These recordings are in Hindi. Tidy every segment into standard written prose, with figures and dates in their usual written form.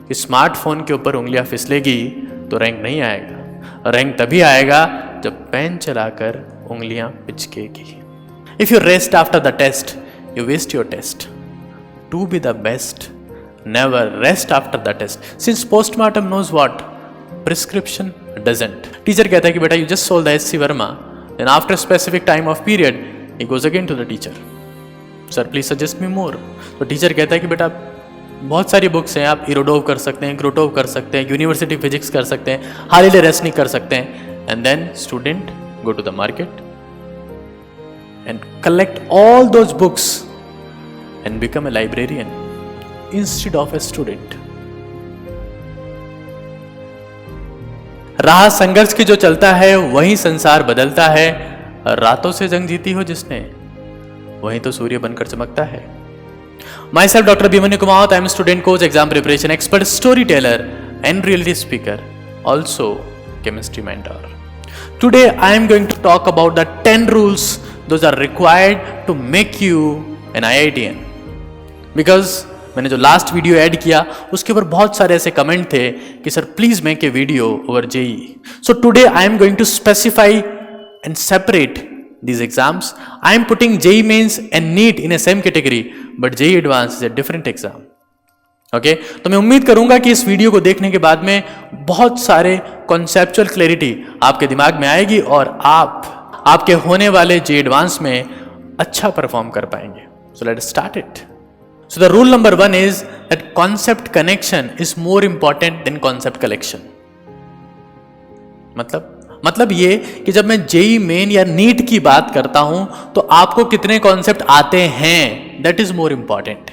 कि स्मार्टफोन के ऊपर उंगलियां फिसलेगी तो रैंक नहीं आएगा। रैंक तभी आएगा जब पेन चलाकर उंगलियां पिचकेगी। If you rest after the test you waste your test. To be the best never rest after the test since postmortem knows what prescription doesn't. Teacher कहता है कि बेटा you just solve the SC Verma, then after specific time of period he goes again to the teacher, sir please suggest me more. तो टीचर कहता है कि बेटा बहुत सारी बुक्स हैं, आप इरोडोव कर सकते हैं, क्रोटोव कर सकते हैं, यूनिवर्सिटी फिजिक्स कर सकते हैं, हालिडे रेसनिंग कर सकते हैं। And then student go to the market and collect all those books and become a librarian instead of a student. राह संघर्ष की जो चलता है वही संसार बदलता है। रातों से जंग जीती हो जिसने, वही तो सूर्य बनकर चमकता है। Myself Dr. Bhimanyu Kumaut, I am a student coach, exam preparation expert, storyteller and reality speaker, also chemistry mentor. Today I am going to talk about the 10 rules those are required to make you an IITian. Because मैंने जो लास्ट वीडियो ऐड किया उसके ऊपर बहुत सारे ऐसे कमेंट थे कि sir please make a video over JEE. So today I am going to specify and separate these exams. I am putting JEE Mains and NEET in a same category, but JEE Advanced is a different exam. Okay? तो मैं उम्मीद करूंगा कि इस वीडियो को देखने के बाद में बहुत सारे conceptual clarity आपके दिमाग में आएगी और आप आपके होने वाले JEE Advanced में अच्छा परफॉर्म कर पाएंगे. So let's start it. So the rule number 1 is that concept connection is more important than concept collection. मतलब ये कि जब मैं JEE मेन या नीट की बात करता हूं तो आपको कितने कॉन्सेप्ट आते हैं, that is more important.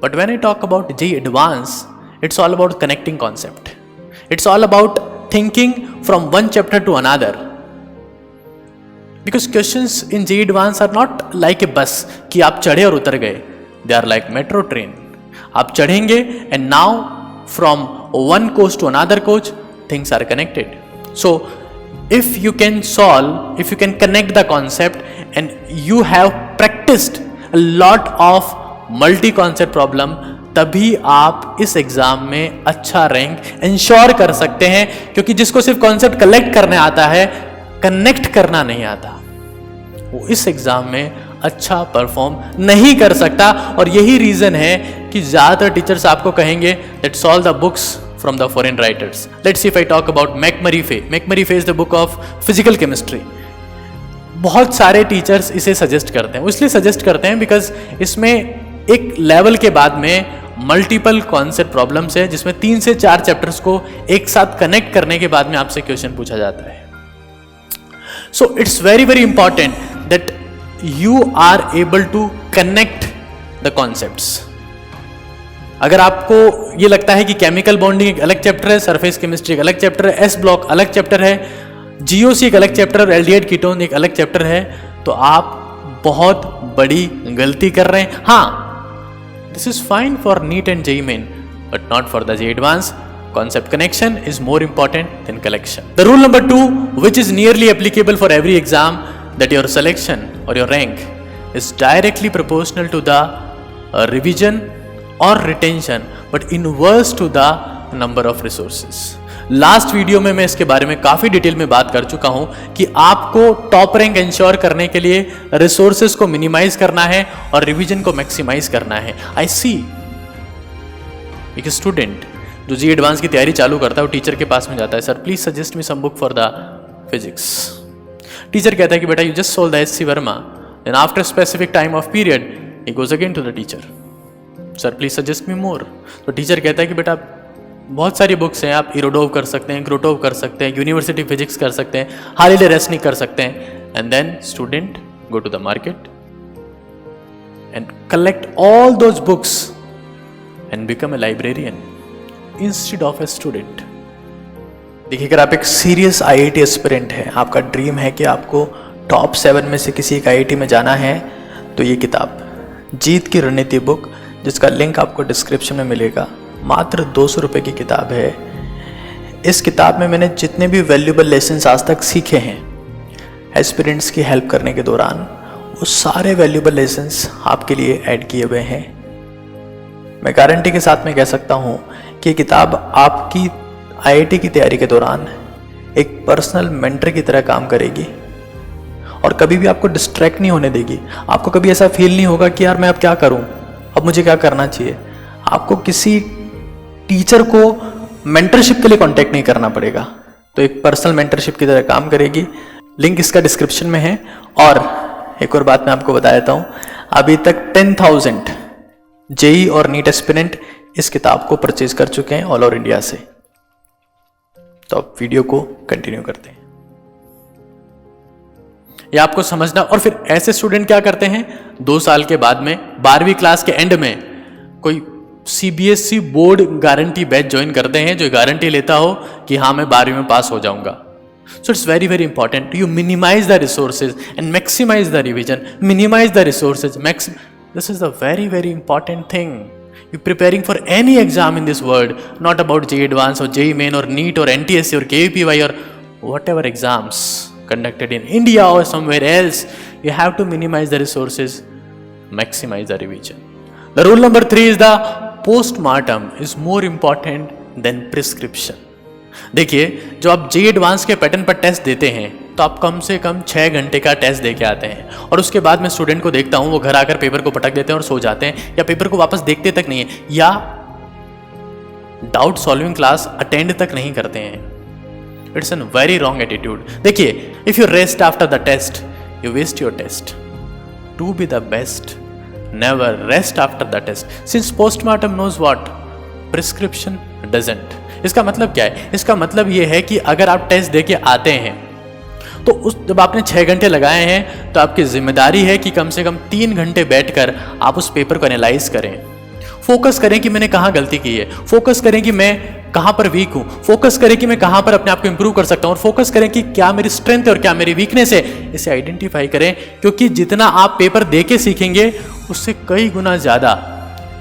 But when I talk about JEE advance, it's all about connecting concept. It's all about thinking from one chapter to another. Because questions in JEE advance are not like a bus कि आप चढ़े और उतर गए. दे आर लाइक मेट्रो ट्रेन. आप चढ़ेंगे and now from one coach to another coach things are connected. So if you can solve, if you can connect the concept and you have practiced a lot of multi concept problem, तभी आप इस एग्जाम में अच्छा रैंक इंश्योर कर सकते हैं. क्योंकि जिसको सिर्फ कॉन्सेप्ट कलेक्ट करने आता है, कनेक्ट करना नहीं आता, वो इस एग्जाम में अच्छा परफॉर्म नहीं कर सकता. और यही रीजन है कि ज्यादातर टीचर्स आपको कहेंगे that solve the books from the foreign writers. Let's see if I talk about McMurray Fay. McMurray Fay is the book of physical chemistry. बहुत सारे टीचर्स इसे सजेस्ट करते हैं. इसलिए सजेस्ट करते हैं बिकॉज इसमें एक लेवल के बाद में मल्टीपल कॉन्सेप्ट प्रॉब्लम्स है जिसमें 3 से 4 चैप्टर्स को एक साथ कनेक्ट करने के बाद में आपसे क्वेश्चन पूछा जाता है. So it's very very important that you are able to connect the concepts. अगर आपको ये लगता है कि केमिकल बॉन्डिंग एक अलग चैप्टर है, सरफेस केमिस्ट्री एक अलग चैप्टर है, S ब्लॉक अलग चैप्टर है, GOC एक अलग चैप्टर और एल्डिहाइड कीटोन एक अलग चैप्टर है, तो आप बहुत बड़ी गलती कर रहे हैं. हाँ, this is fine for neat and JEE men but not for the JEE advance. Concept connection is more important than collection. The rule number 2, which is nearly applicable for every exam, that your selection or your rank is directly proportional to the revision or retention, but inverse to the number of resources. Last video में मैं इसके बारे में काफी डिटेल में बात कर चुका हूं कि आपको टॉप रैंक इंश्योर करने के लिए रिसोर्सेज को मिनिमाइज करना है और रिवीजन को मैक्सिमाइज करना है. आई सी एक स्टूडेंट जो JEE एडवांस की तैयारी चालू करता है वो टीचर के पास में जाता है, sir please suggest me some book for the physics. Teacher कहता है कि बेटा you just solve the SC Verma, then after specific time of period he goes again to the teacher, sir please suggest me more. तो टीचर कहता है कि बेटा बहुत सारी बुक्स हैं, आप इरोडोव कर सकते हैं, क्रोटोव कर सकते हैं, यूनिवर्सिटी फिजिक्स कर सकते हैं, हालिडे रेसनिंग कर सकते हैं. And then student go to the market and collect all those books and become a librarian instead of a student. देखिए, अगर आप एक सीरियस IIT एस्पिरेंट हैं, आपका ड्रीम है कि आपको टॉप 7 में से किसी एक IIT में जाना है, तो ये किताब जीत की रणनीति बुक, जिसका लिंक आपको डिस्क्रिप्शन में मिलेगा, मात्र 200 रुपये की किताब है. इस किताब में मैंने जितने भी वैल्यूएबल लेसन्स आज तक सीखे हैं एस्पिरेंट्स की हेल्प करने के दौरान, वो सारे वैल्यूएबल लेसन्स आपके लिए ऐड किए हुए हैं. मैं गारंटी के साथ में कह सकता हूँ कि ये किताब आपकी IIT की तैयारी के दौरान एक पर्सनल मेंटर की तरह काम करेगी और कभी भी आपको डिस्ट्रैक्ट नहीं होने देगी। आपको कभी ऐसा फील नहीं होगा कि यार मैं अब क्या करूं, अब मुझे क्या करना चाहिए। आपको किसी टीचर को मेंटरशिप के लिए कांटेक्ट नहीं करना पड़ेगा। तो एक पर्सनल मेंटरशिप की तरह काम करेगी। लिंक इसका डिस्क्रिप्शन में है। और एक और बात मैं आपको बता देता हूं, अभी तक 10,000 JEE और नीट एस्पिरेंट इस किताब को परचेज कर चुके हैं ऑल ओवर इंडिया से। तो अब वीडियो को कंटिन्यू करते हैं। ये आपको समझना। और फिर ऐसे स्टूडेंट क्या करते हैं, 2 साल के बाद में 12वीं क्लास के एंड में कोई CBSE board guarantee batch join करते हैं जो गारंटी लेता हो कि हाँ मैं 12वीं में पास हो जाऊंगा। So it's very very important you minimize the resources and maximize the revision. Minimize the resources, this is the very very important thing. You preparing for any exam in this world, not about JEE Advanced or JEE Main or NEET or NTSC or KVPY or whatever exams conducted in India or somewhere else, you have to minimize the resources, maximize the revision. The rule number 3 is the postmortem is more important than prescription. देखिए, जो आप JEE Advanced के पैटर्न पर टेस्ट देते हैं तो आप कम से कम 6 घंटे का टेस्ट दे के आते हैं और उसके बाद मैं स्टूडेंट को देखता हूं वो घर आकर पेपर को पटक देते हैं और सो जाते हैं या पेपर को वापस देखते तक नहीं है या डाउट सॉल्विंग क्लास अटेंड तक नहीं करते हैं. It's an very wrong attitude. देखिए, if you rest after the test you waste your test. To be the best never rest after the test. Since postmortem knows what prescription doesn't. इसका मतलब क्या है? इसका मतलब ये है कि अगर आप टेस्ट दे के आते हैं तो उस जब आपने 6 घंटे लगाए हैं तो आपकी जिम्मेदारी है कि कम से कम 3 घंटे बैठकर आप उस पेपर को एनालाइज करें. फोकस करें कि मैंने कहाँ गलती की है, फोकस करें कि मैं कहाँ पर वीक हूँ, फोकस करें कि मैं कहाँ पर अपने आप को इंप्रूव कर सकता हूँ और फोकस करें कि क्या मेरी स्ट्रेंथ है और क्या मेरी वीकनेस है. इसे आइडेंटिफाई करें क्योंकि जितना आप पेपर दे के सीखेंगे उससे कई गुना ज़्यादा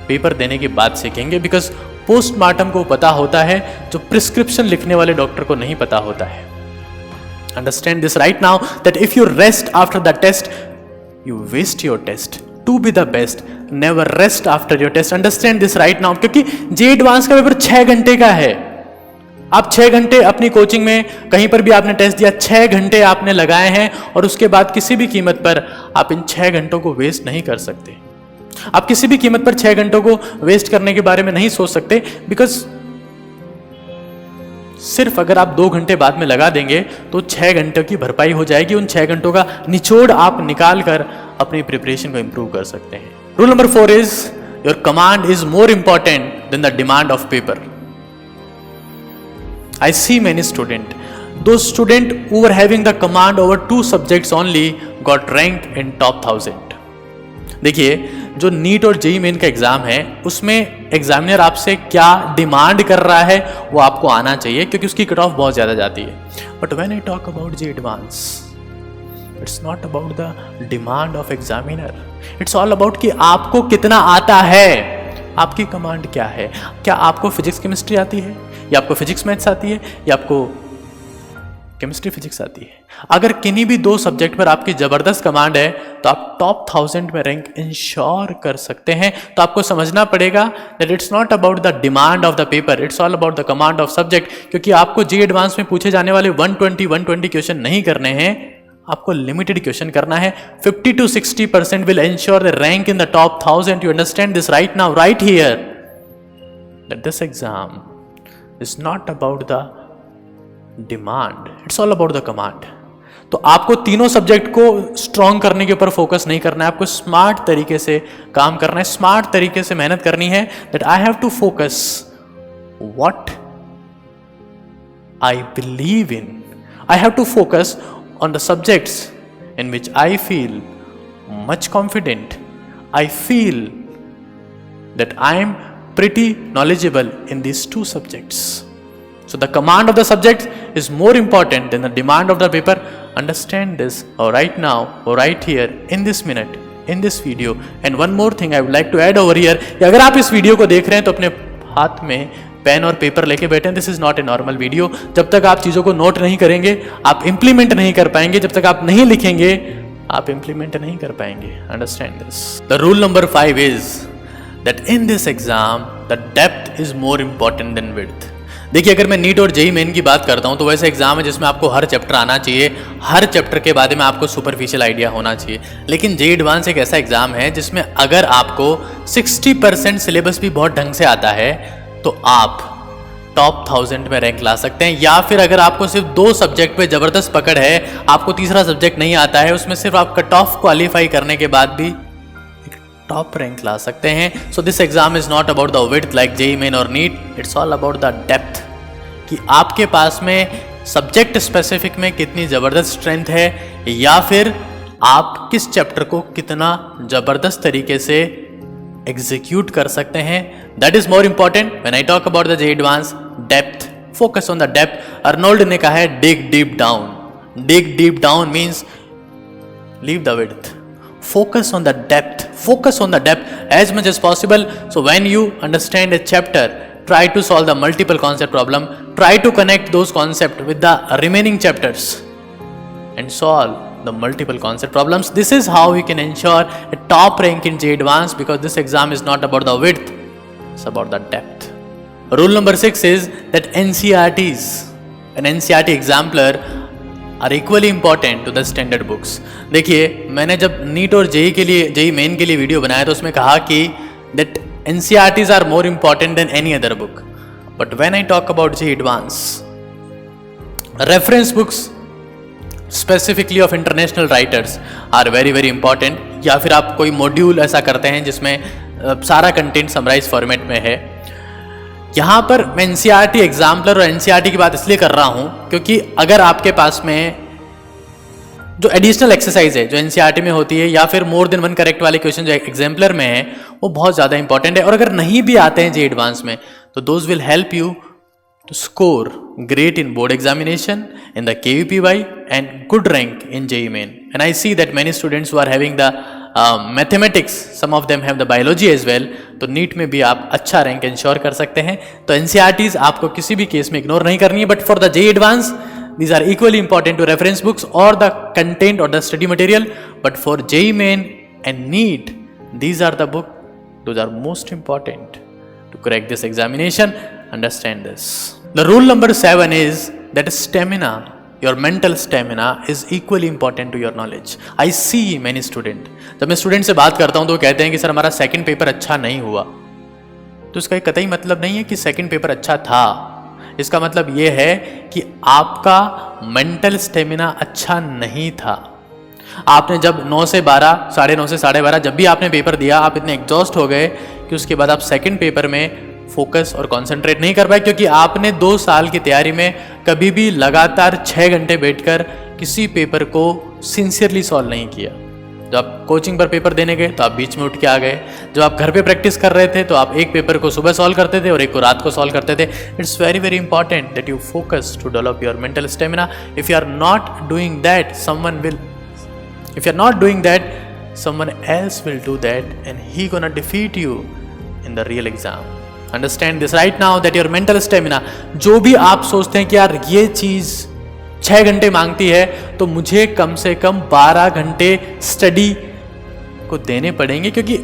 पेपर देने के बाद सीखेंगे. बिकॉज पोस्टमार्टम को पता होता है जो प्रिस्क्रिप्शन लिखने वाले डॉक्टर को नहीं पता होता है. Understand this right now that if you rest after the test, you waste your test. To be the best, never rest after your test. Understand this right now. क्योंकि JEE Advanced का पेपर 6 घंटे का है. आप 6 घंटे अपनी कोचिंग में कहीं पर भी आपने टेस्ट दिया, 6 घंटे आपने लगाए हैं और उसके बाद किसी भी कीमत पर आप इन 6 घंटों को वेस्ट नहीं कर सकते. आप किसी भी कीमत पर 6 घंटों को वेस्ट करने के बारे में नहीं सोच सकते. बिकॉज सिर्फ अगर आप 2 घंटे बाद में लगा देंगे तो 6 घंटों की भरपाई हो जाएगी. उन 6 घंटों का निचोड़ आप निकाल कर अपनी प्रिपरेशन को इंप्रूव कर सकते हैं. Rule number 4 is your command is more important then the demand of paper. I see many student, दो student who were having the command over 2 subjects only got rank in top 1000. देखिए, जो नीट और JEE मेन का एग्जाम है उसमें एग्जामिनर आपसे क्या डिमांड कर रहा है वो आपको आना चाहिए क्योंकि उसकी कट ऑफ बहुत ज्यादा जाती है. But when I talk about JEE Advanced, it's not about the demand of examiner. It's all about कि आपको कितना आता है, आपकी कमांड क्या है. क्या आपको फिजिक्स केमिस्ट्री आती है या आपको फिजिक्स मैथ्स आती है या आपको केमिस्ट्री फिजिक्स आती है. अगर किन्हीं भी 2 सब्जेक्ट पर आपकी जबरदस्त कमांड है तो आप टॉप 1000 में रैंक इंश्योर कर सकते हैं. तो आपको समझना पड़ेगा that it's not about the demand of the paper, it's all about the command of subject. क्योंकि आपको JEE Advanced में पूछे जाने वाले 120 क्वेश्चन नहीं करने हैं, आपको लिमिटेड क्वेश्चन करना है. 50 to 60% will ensure the rank in the top 1000. You understand this right now, right here, that this exam is not about the demand, it's all about the command. तो आपको तीनों सब्जेक्ट को स्ट्रॉन्ग करने के ऊपर फोकस नहीं करना है, आपको स्मार्ट तरीके से काम करना है, स्मार्ट तरीके से मेहनत करनी है. That I have to focus what I believe in. I have to focus on the subjects in which I feel much confident. I feel that I am pretty knowledgeable in these 2 subjects. So the command of the subject is more important than the demand of the paper. Understand this right now, right here, in this minute, in this video. And one more thing I would like to add over here. अगर आप इस वीडियो को देख रहे हैं तो अपने हाथ में पेन और पेपर लेके बैठे. This is not a normal video. जब तक आप चीज़ों को नोट नहीं करेंगे आप इंप्लीमेंट नहीं कर पाएंगे. जब तक आप नहीं लिखेंगे आप इंप्लीमेंट नहीं कर पाएंगे. Understand this. The rule number 5 is that in this exam the depth is more important than width. देखिए, अगर मैं नीट और जेई मेन की बात करता हूं तो वैसे एग्जाम है जिसमें आपको हर चैप्टर आना चाहिए, हर चैप्टर के बारे में आपको सुपरफिशियल आइडिया होना चाहिए। लेकिन जेई एडवांस एक ऐसा एग्जाम है जिसमें अगर आपको 60% सिलेबस भी बहुत ढंग से आता है तो आप टॉप 1000 में रैंक ला सकते हैं। या फिर अगर आपको सिर्फ 2 सब्जेक्ट पे जबरदस्त पकड़ है, आपको तीसरा सब्जेक्ट नहीं आता है, उसमें सिर्फ आप कट ऑफ क्वालिफाई करने के बाद भी टॉप रैंक ला सकते हैं। So this exam is not about the width like JEE main और NEET, it's all about the depth, कि आपके पास में सब्जेक्ट स्पेसिफिक में कितनी जबरदस्त स्ट्रेंथ है, या फिर आप किस चैप्टर को कितना जबरदस्त तरीके से एग्जीक्यूट कर सकते हैं। That is more important when I talk about the JEE advance. Depth, focus on the depth. Arnold ने कहा है dig deep down. Dig deep down means leave the width, focus on the depth, focus on the depth as much as possible. So when you understand a chapter, try to solve the multiple concept problem, try to connect those concepts with the remaining chapters and solve the multiple concept problems. This is how you can ensure a top rank in JEE Advanced, because this exam is not about the width, it's about the depth. Rule number 6 is that NCERTs, an NCERT exemplar are equally important to the standard books. देखिए, मैंने जब नीट और जेई के लिए, जेई मेन के लिए वीडियो बनाया तो उसमें कहा कि that NCERTs are more important than any other book, but when I talk about JEE advance, reference books specifically of international writers are very very important. या फिर आप कोई मॉड्यूल ऐसा करते हैं जिसमें सारा कंटेंट समराइज फॉर्मेट में है। यहाँ पर मैं एनसीईआरटी एग्जाम्पलर और एनसीईआरटी की बात इसलिए कर रहा हूँ क्योंकि अगर आपके पास में जो एडिशनल एक्सरसाइज है जो एनसीईआरटी में होती है, या फिर मोर देन वन करेक्ट वाले क्वेश्चन जो एग्जाम्पलर में है, वो बहुत ज़्यादा इंपॉर्टेंट है। और अगर नहीं भी आते हैं जेई एडवांस में तो those will help you to score great in board examination, in the KVPY, and good rank in JEE Main. And I see that many students who are having the mathematics, some of them have the biology as well, तो नीट में भी आप अच्छा रैंक इंश्योर कर सकते हैं। तो एनसीईआरटीज आपको किसी भी केस में इग्नोर नहीं करनी है, but for the JEE advance these are equally important to reference books or the content or the study material, but for JEE Main and NEET, these are the book, those are most important to crack this examination. Understand this. The rule number 7 is that stamina, your mental stamina is equally important to your knowledge. I see many student, जब मैं स्टूडेंट से बात करता हूँ तो वो कहते हैं कि सर हमारा सेकंड पेपर अच्छा नहीं हुआ, तो इसका एक कतई मतलब नहीं है कि सेकंड पेपर अच्छा था। इसका मतलब ये है कि आपका मेंटल स्टेमिना अच्छा नहीं था। आपने जब 9 से 12, 9:30 से 12:30 जब भी आपने पेपर दिया, आप इतने एग्जॉस्ट हो गए कि उसके बाद आप सेकंड पेपर में फोकस और कंसंट्रेट नहीं कर पाए, क्योंकि आपने 2 साल की तैयारी में कभी भी लगातार 6 घंटे बैठकर किसी पेपर को सिंसियरली सॉल्व नहीं किया। जब आप कोचिंग पर पेपर देने गए तो आप बीच में उठ के आ गए, जब आप घर पे प्रैक्टिस कर रहे थे तो आप एक पेपर को सुबह सॉल्व करते थे और एक को रात को सॉल्व करते थे। It's very very important that you focus to develop your mental stamina. If you are not doing that, someone else will do that and he gonna defeat you in the real exam. Understand this right now that your mental stamina, जो भी आप सोचते हैं कि यार ये चीज़ 6 घंटे मांगती है तो मुझे कम से कम 12 घंटे स्टडी को देने पड़ेंगे, क्योंकि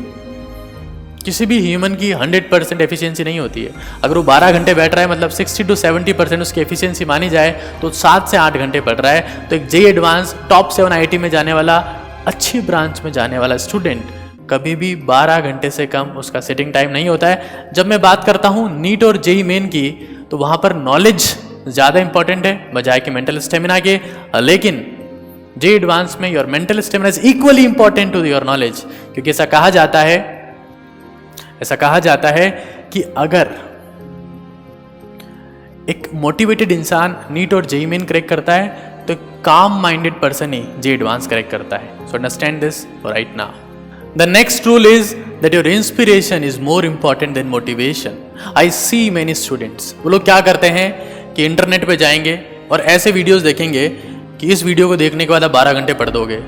किसी भी ह्यूमन की 100% एफिशिएंसी नहीं होती है। अगर वो 12 घंटे बैठ रहा है मतलब 60 to 70% उसकी एफिशिएंसी मानी जाए तो 7 से 8 घंटे पढ़ रहा है। तो एक जेई एडवांस टॉप 7 IIT में जाने वाला, अच्छी ब्रांच में जाने वाला स्टूडेंट कभी भी 12 घंटे से कम उसका सिटिंग टाइम नहीं होता है। जब मैं बात करता हूँ नीट और जेई मेन की, तो वहाँ पर नॉलेज ज़्यादा इंपॉर्टेंट है बजाय कि मेंटल स्टेमिना के, लेकिन जेई एडवांस में your mental stamina is equally important to your knowledge, क्योंकि ऐसा कहा जाता है कि अगर एक मोटिवेटेड इंसान नीट और जेई मेन क्रैक करता है तो एक काम माइंडेड पर्सन ही जेई एडवांस क्रैक करता है। So understand this right now. The next rule is that your inspiration is more important than motivation. I see many students, वो लोग क्या करते हैं कि इंटरनेट पे जाएंगे और ऐसे वीडियोस देखेंगे कि इस वीडियो को देखने के बाद आप 12 घंटे पढ़ दोगे,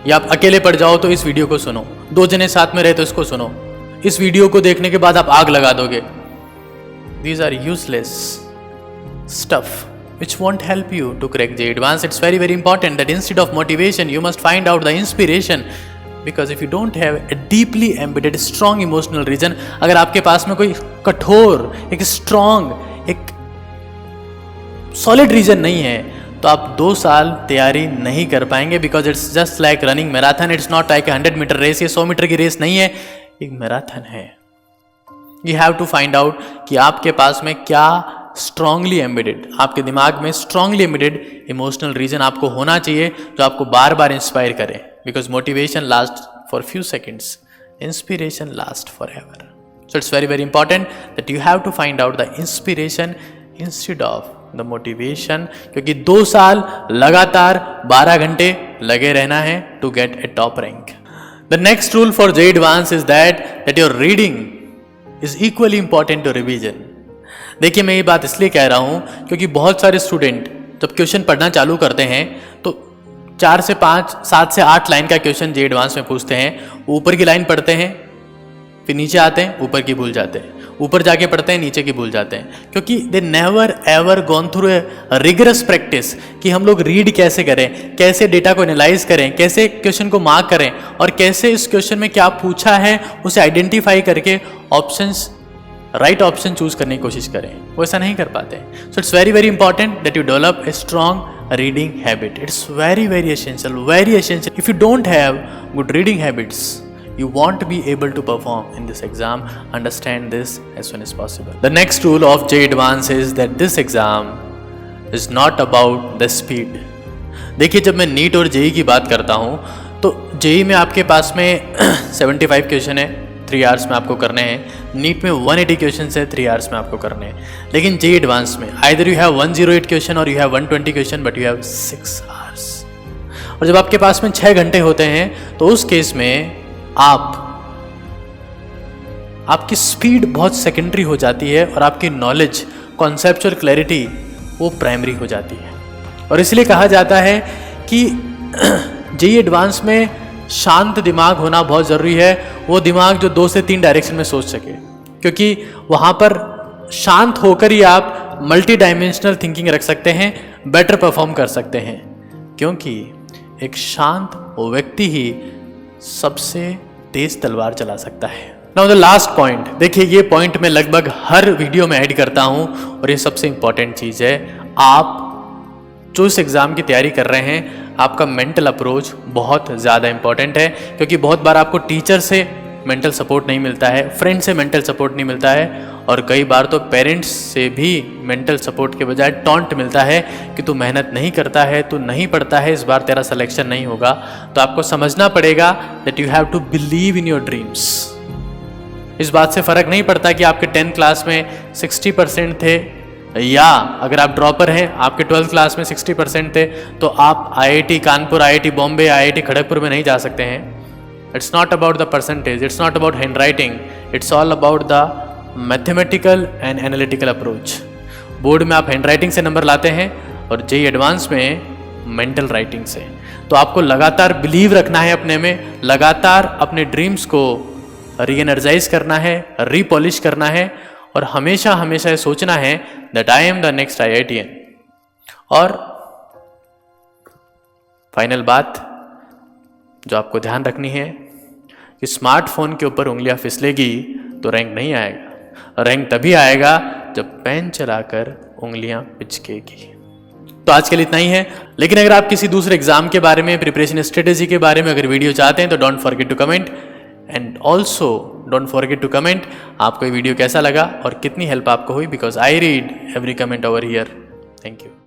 या आप अकेले पढ़ जाओ तो इस वीडियो को सुनो, 2 जने साथ में रहे तो इसको सुनो, इस वीडियो को देखने के बाद आप आग लगा दोगे। These are useless stuff which won't help you to crack JEE Advanced. It's very very important that instead of motivation you must find out the inspiration because if you don't have a deeply embedded strong emotional reason, अगर आपके पास में कोई कठोर, एक स्ट्रॉन्ग, एक सॉलिड रीजन नहीं है, तो आप 2 साल तैयारी नहीं कर पाएंगे। Because it's just like running marathon, it's not like 100 meter race. ये 100 मीटर की रेस नहीं है, एक मैराथन है। You have to find out कि आपके पास में क्या स्ट्रांगली एम्बेडेड, आपके दिमाग में स्ट्रांगली एम्बेडेड इमोशनल रीजन आपको होना चाहिए जो आपको बार बार इंस्पायर करे। Because motivation last for few seconds, inspiration last for. So it's very very important that you have to find out the inspiration instead of the motivation, क्योंकि 2 साल लगातार 12 घंटे लगे रहना है to get a top rank. The next rule for JEE Advanced is that your reading is equally important to revision. देखिए, मैं ये बात इसलिए कह रहा हूँ क्योंकि बहुत सारे स्टूडेंट जब क्वेश्चन पढ़ना चालू करते हैं तो 4 से 5, 7 से 8 लाइन का क्वेश्चन JEE Advanced में पूछते हैं। ऊपर की लाइन पढ़ते हैं, फिर नीचे आते हैं, ऊपर की भूल जाते हैं, ऊपर जाके पढ़ते हैं, नीचे की भूल जाते हैं, क्योंकि they never ever gone through a rigorous practice कि हम लोग रीड कैसे करें, कैसे डेटा को एनालाइज करें, कैसे क्वेश्चन को मार्क करें और कैसे इस क्वेश्चन में क्या पूछा है उसे आइडेंटिफाई करके ऑप्शंस, राइट ऑप्शन चूज करने की कोशिश करें। वो ऐसा नहीं कर पाते। सो it's very very important that you develop a strong reading habit. It's very very essential, very essential. If you don't have good reading habits, you won't be able to perform in this exam. Understand this as soon as possible. The next rule of JEE Advanced is that this exam is not about the speed. देखिए, जब मैं नीट और JEE की बात करता हूँ तो JEE में आपके पास में 75 क्वेश्चन है, 3 आवर्स में आपको करने हैं। नीट में 180 क्वेश्चन है, 3 आवर्स में आपको करने हैं। लेकिन JEE Advanced में either you have 108 क्वेश्चन और you have 120 question, but you have 6 hours. और जब आपके पास में 6 घंटे होते हैं तो उस केस में आपकी स्पीड बहुत सेकेंडरी हो जाती है और आपकी नॉलेज, कॉन्सेप्चुअल क्लैरिटी वो प्राइमरी हो जाती है। और इसलिए कहा जाता है कि JEE Advanced में शांत दिमाग होना बहुत ज़रूरी है। वो दिमाग जो 2 से 3 डायरेक्शन में सोच सके, क्योंकि वहाँ पर शांत होकर ही आप मल्टी डायमेंशनल थिंकिंग रख सकते हैं, बेटर परफॉर्म कर सकते हैं। क्योंकि एक शांत व्यक्ति ही सबसे तेज तलवार चला सकता है। नाउ द लास्ट पॉइंट, देखिए ये पॉइंट मैं लगभग हर वीडियो में ऐड करता हूं और ये सबसे इंपॉर्टेंट चीज़ है। आप जो इस एग्ज़ाम की तैयारी कर रहे हैं, आपका मेंटल अप्रोच बहुत ज़्यादा इंपॉर्टेंट है, क्योंकि बहुत बार आपको टीचर से मेंटल सपोर्ट नहीं मिलता है, फ्रेंड से मेंटल सपोर्ट नहीं मिलता है, और कई बार तो पेरेंट्स से भी मेंटल सपोर्ट के बजाय टॉन्ट मिलता है कि तू मेहनत नहीं करता है, तू नहीं पढ़ता है, इस बार तेरा सिलेक्शन नहीं होगा। तो आपको समझना पड़ेगा that you have to believe in your dreams. इस बात से फ़र्क नहीं पड़ता कि आपके 10th क्लास में 60% थे, या अगर आप ड्रॉपर हैं आपके 12th क्लास में 60% थे, तो आप IIT Kanpur, IIT Bombay, IIT Kharagpur में नहीं जा सकते हैं। It's not about the percentage, it's not about handwriting, it's all about the mathematical and analytical approach. Board में आप हैंडराइटिंग से नंबर लाते हैं और JEE Advanced में मेंटल राइटिंग से। तो आपको लगातार बिलीव रखना है अपने में, लगातार अपने ड्रीम्स को री एनर्जाइज करना है, रीपॉलिश करना है, और हमेशा हमेशा ये सोचना है that I am the next IITian। और फाइनल बात जो आपको ध्यान रखनी है कि स्मार्टफोन के ऊपर उंगलियां फिसलेगी तो रैंक नहीं आएगा। रैंक तभी आएगा जब पेन चलाकर उंगलियां पिचकेगी। तो आज के लिए इतना ही है, लेकिन अगर आप किसी दूसरे एग्जाम के बारे में, प्रिपरेशन स्ट्रेटेजी के बारे में अगर वीडियो चाहते हैं तो don't forget to comment, and also don't forget to comment आपको ये वीडियो कैसा लगा और कितनी हेल्प आपको हुई, because I read every comment over here. Thank you.